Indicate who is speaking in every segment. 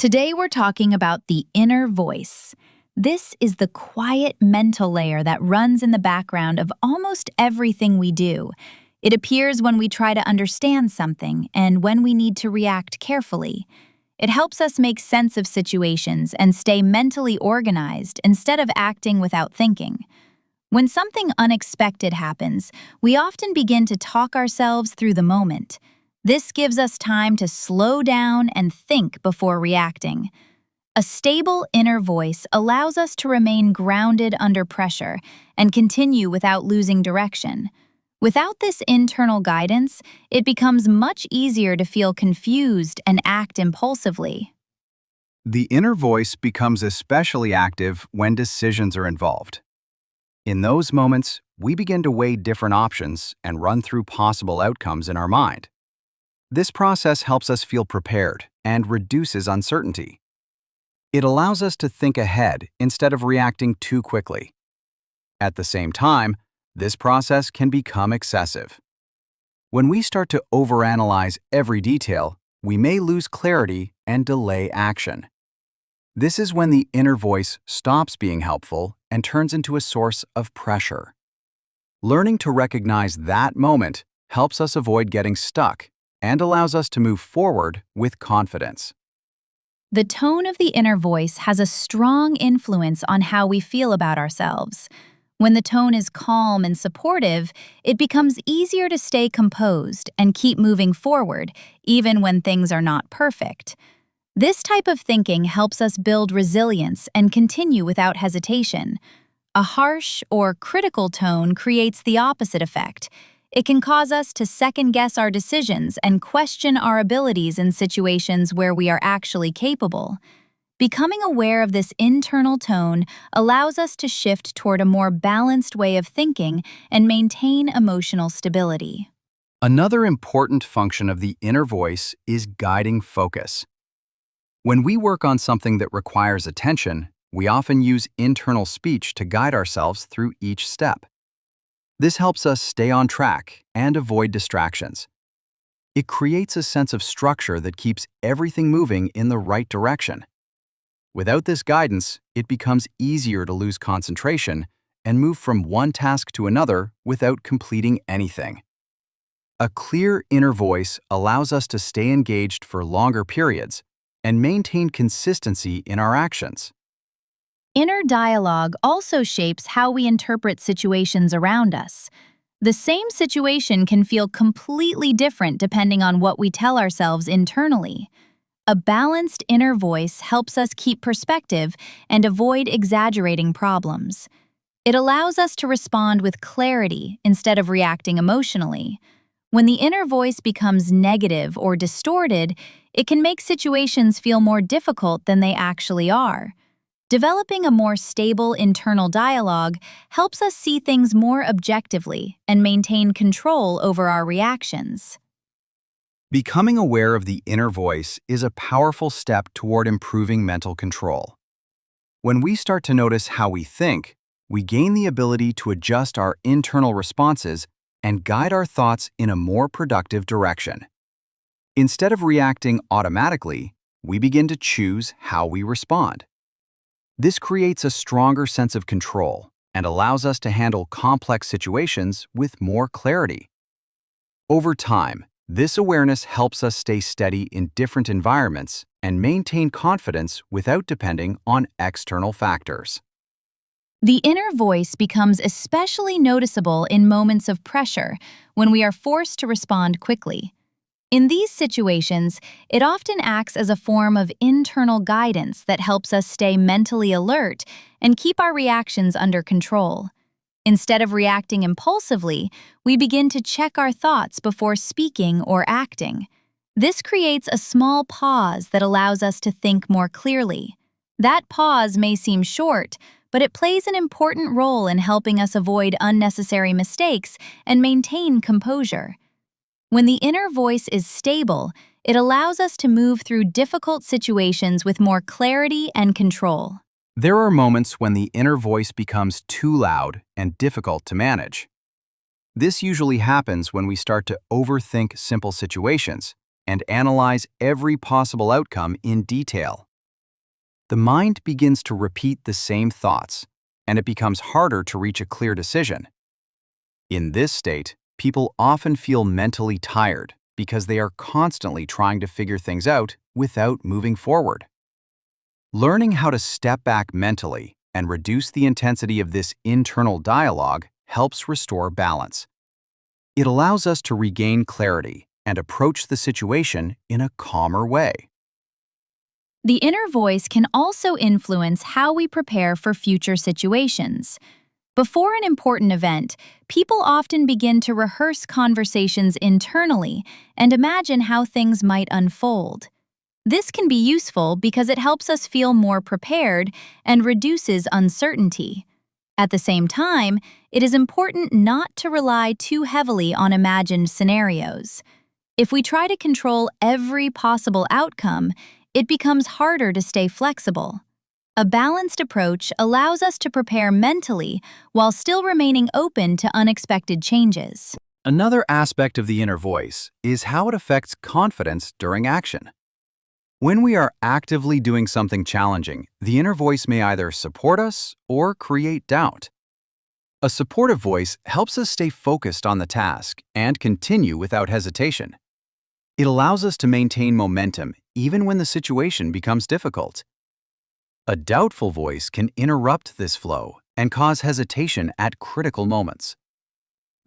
Speaker 1: Today we're talking about the inner voice. This is the quiet mental layer that runs in the background of almost everything we do. It appears when we try to understand something and when we need to react carefully. It helps us make sense of situations and stay mentally organized instead of acting without thinking. When something unexpected happens, we often begin to talk ourselves through the moment. This gives us time to slow down and think before reacting. A stable inner voice allows us to remain grounded under pressure and continue without losing direction. Without this internal guidance, it becomes much easier to feel confused and act impulsively.
Speaker 2: The inner voice becomes especially active when decisions are involved. In those moments, we begin to weigh different options and run through possible outcomes in our mind. This process helps us feel prepared and reduces uncertainty. It allows us to think ahead instead of reacting too quickly. At the same time, this process can become excessive. When we start to overanalyze every detail, we may lose clarity and delay action. This is when the inner voice stops being helpful and turns into a source of pressure. Learning to recognize that moment helps us avoid getting stuck and allows us to move forward with confidence.
Speaker 1: The tone of the inner voice has a strong influence on how we feel about ourselves. When the tone is calm and supportive, it becomes easier to stay composed and keep moving forward, even when things are not perfect. This type of thinking helps us build resilience and continue without hesitation. A harsh or critical tone creates the opposite effect. It can cause us to second-guess our decisions and question our abilities in situations where we are actually capable. Becoming aware of this internal tone allows us to shift toward a more balanced way of thinking and maintain emotional stability.
Speaker 2: Another important function of the inner voice is guiding focus. When we work on something that requires attention, we often use internal speech to guide ourselves through each step. This helps us stay on track and avoid distractions. It creates a sense of structure that keeps everything moving in the right direction. Without this guidance, it becomes easier to lose concentration and move from one task to another without completing anything. A clear inner voice allows us to stay engaged for longer periods and maintain consistency in our actions.
Speaker 1: Inner dialogue also shapes how we interpret situations around us. The same situation can feel completely different depending on what we tell ourselves internally. A balanced inner voice helps us keep perspective and avoid exaggerating problems. It allows us to respond with clarity instead of reacting emotionally. When the inner voice becomes negative or distorted, it can make situations feel more difficult than they actually are. Developing a more stable internal dialogue helps us see things more objectively and maintain control over our reactions.
Speaker 2: Becoming aware of the inner voice is a powerful step toward improving mental control. When we start to notice how we think, we gain the ability to adjust our internal responses and guide our thoughts in a more productive direction. Instead of reacting automatically, we begin to choose how we respond. This creates a stronger sense of control and allows us to handle complex situations with more clarity. Over time, this awareness helps us stay steady in different environments and maintain confidence without depending on external factors.
Speaker 1: The inner voice becomes especially noticeable in moments of pressure when we are forced to respond quickly. In these situations, it often acts as a form of internal guidance that helps us stay mentally alert and keep our reactions under control. Instead of reacting impulsively, we begin to check our thoughts before speaking or acting. This creates a small pause that allows us to think more clearly. That pause may seem short, but it plays an important role in helping us avoid unnecessary mistakes and maintain composure. When the inner voice is stable, it allows us to move through difficult situations with more clarity and control.
Speaker 2: There are moments when the inner voice becomes too loud and difficult to manage. This usually happens when we start to overthink simple situations and analyze every possible outcome in detail. the mind begins to repeat the same thoughts, and it becomes harder to reach a clear decision. In this state, people often feel mentally tired because they are constantly trying to figure things out without moving forward. Learning how to step back mentally and reduce the intensity of this internal dialogue helps restore balance. It allows us to regain clarity and approach the situation in a calmer way.
Speaker 1: The inner voice can also influence how we prepare for future situations. Before an important event, people often begin to rehearse conversations internally and imagine how things might unfold. This can be useful because it helps us feel more prepared and reduces uncertainty. At the same time, it is important not to rely too heavily on imagined scenarios. If we try to control every possible outcome, it becomes harder to stay flexible. A balanced approach allows us to prepare mentally while still remaining open to unexpected changes.
Speaker 2: Another aspect of the inner voice is how it affects confidence during action. When we are actively doing something challenging, the inner voice may either support us or create doubt. A supportive voice helps us stay focused on the task and continue without hesitation. It allows us to maintain momentum even when the situation becomes difficult. A doubtful voice can interrupt this flow and cause hesitation at critical moments.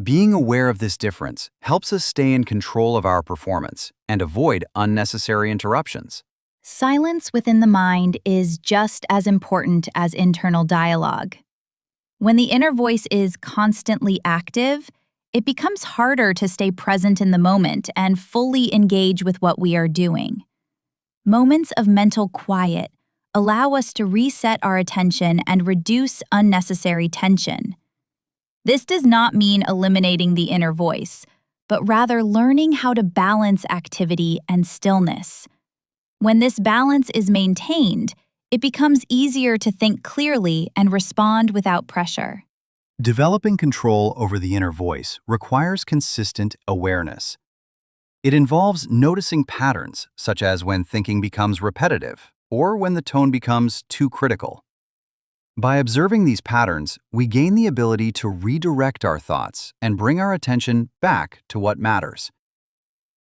Speaker 2: Being aware of this difference helps us stay in control of our performance and avoid unnecessary interruptions.
Speaker 1: Silence within the mind is just as important as internal dialogue. When the inner voice is constantly active, it becomes harder to stay present in the moment and fully engage with what we are doing. Moments of mental quiet allow us to reset our attention and reduce unnecessary tension. This does not mean eliminating the inner voice, but rather learning how to balance activity and stillness. When this balance is maintained, it becomes easier to think clearly and respond without pressure.
Speaker 2: Developing control over the inner voice requires consistent awareness. It involves noticing patterns, such as when thinking becomes repetitive or when the tone becomes too critical. By observing these patterns, we gain the ability to redirect our thoughts and bring our attention back to what matters.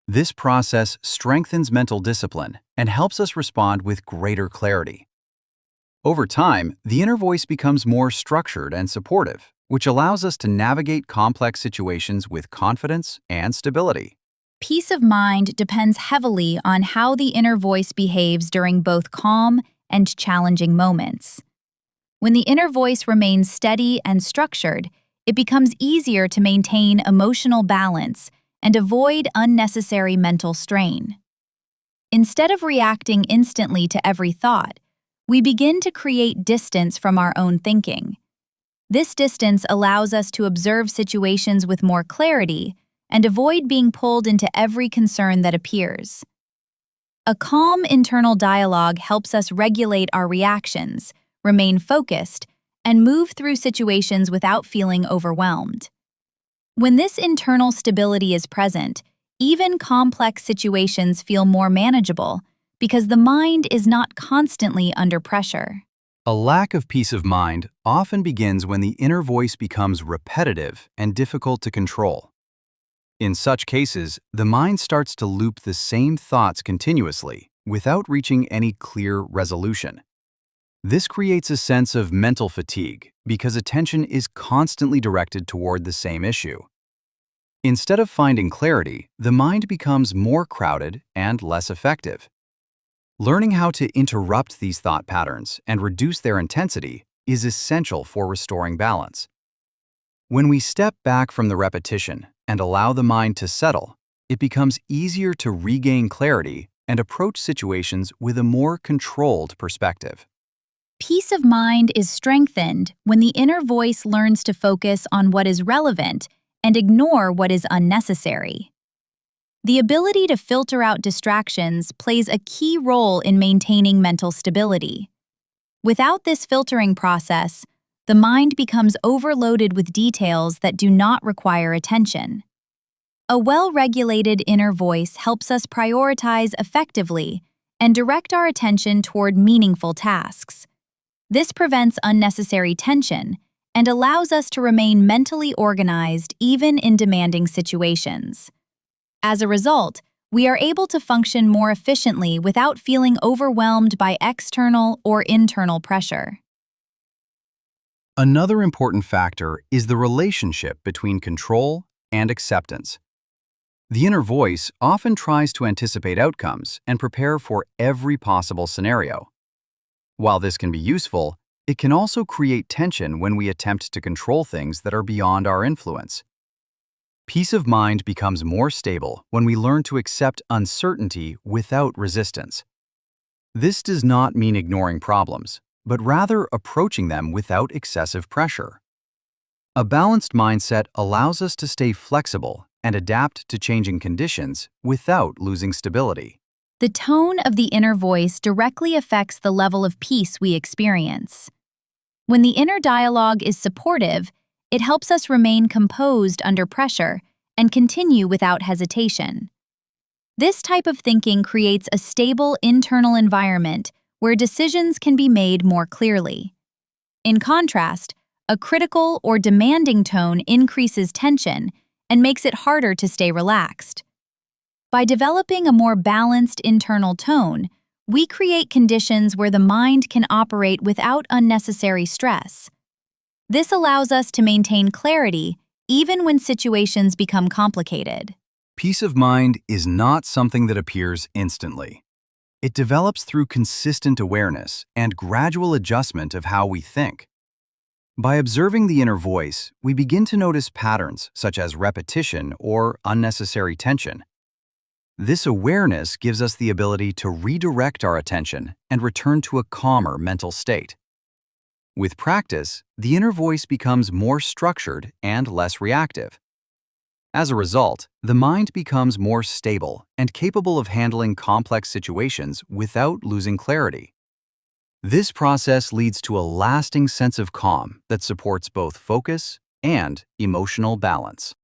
Speaker 2: This process strengthens mental discipline and helps us respond with greater clarity. Over time, the inner voice becomes more structured and supportive, which allows us to navigate complex situations with confidence and stability.
Speaker 1: Peace of mind depends heavily on how the inner voice behaves during both calm and challenging moments. When the inner voice remains steady and structured, it becomes easier to maintain emotional balance and avoid unnecessary mental strain. Instead of reacting instantly to every thought, we begin to create distance from our own thinking. This distance allows us to observe situations with more clarity and avoid being pulled into every concern that appears. A calm internal dialogue helps us regulate our reactions, remain focused, and move through situations without feeling overwhelmed. When this internal stability is present, even complex situations feel more manageable because the mind is not constantly under pressure.
Speaker 2: A lack of peace of mind often begins when the inner voice becomes repetitive and difficult to control. In such cases, the mind starts to loop the same thoughts continuously without reaching any clear resolution. This creates a sense of mental fatigue because attention is constantly directed toward the same issue. Instead of finding clarity, the mind becomes more crowded and less effective. Learning how to interrupt these thought patterns and reduce their intensity is essential for restoring balance. When we step back from the repetition and allow the mind to settle, it becomes easier to regain clarity and approach situations with a more controlled perspective.
Speaker 1: Peace of mind is strengthened when the inner voice learns to focus on what is relevant and ignore what is unnecessary. The ability to filter out distractions plays a key role in maintaining mental stability. Without this filtering process, the mind becomes overloaded with details that do not require attention. A well-regulated inner voice helps us prioritize effectively and direct our attention toward meaningful tasks. This prevents unnecessary tension and allows us to remain mentally organized even in demanding situations. As a result, we are able to function more efficiently without feeling overwhelmed by external or internal pressure.
Speaker 2: Another important factor is the relationship between control and acceptance. The inner voice often tries to anticipate outcomes and prepare for every possible scenario. While this can be useful, it can also create tension when we attempt to control things that are beyond our influence. Peace of mind becomes more stable when we learn to accept uncertainty without resistance. This does not mean ignoring problems, but rather approaching them without excessive pressure. A balanced mindset allows us to stay flexible and adapt to changing conditions without losing stability.
Speaker 1: The tone of the inner voice directly affects the level of peace we experience. When the inner dialogue is supportive, it helps us remain composed under pressure and continue without hesitation. This type of thinking creates a stable internal environment where decisions can be made more clearly. In contrast, a critical or demanding tone increases tension and makes it harder to stay relaxed. By developing a more balanced internal tone, we create conditions where the mind can operate without unnecessary stress. This allows us to maintain clarity even when situations become complicated.
Speaker 2: Peace of mind is not something that appears instantly. It develops through consistent awareness and gradual adjustment of how we think. By observing the inner voice, we begin to notice patterns such as repetition or unnecessary tension. This awareness gives us the ability to redirect our attention and return to a calmer mental state. With practice, the inner voice becomes more structured and less reactive. As a result, the mind becomes more stable and capable of handling complex situations without losing clarity. This process leads to a lasting sense of calm that supports both focus and emotional balance.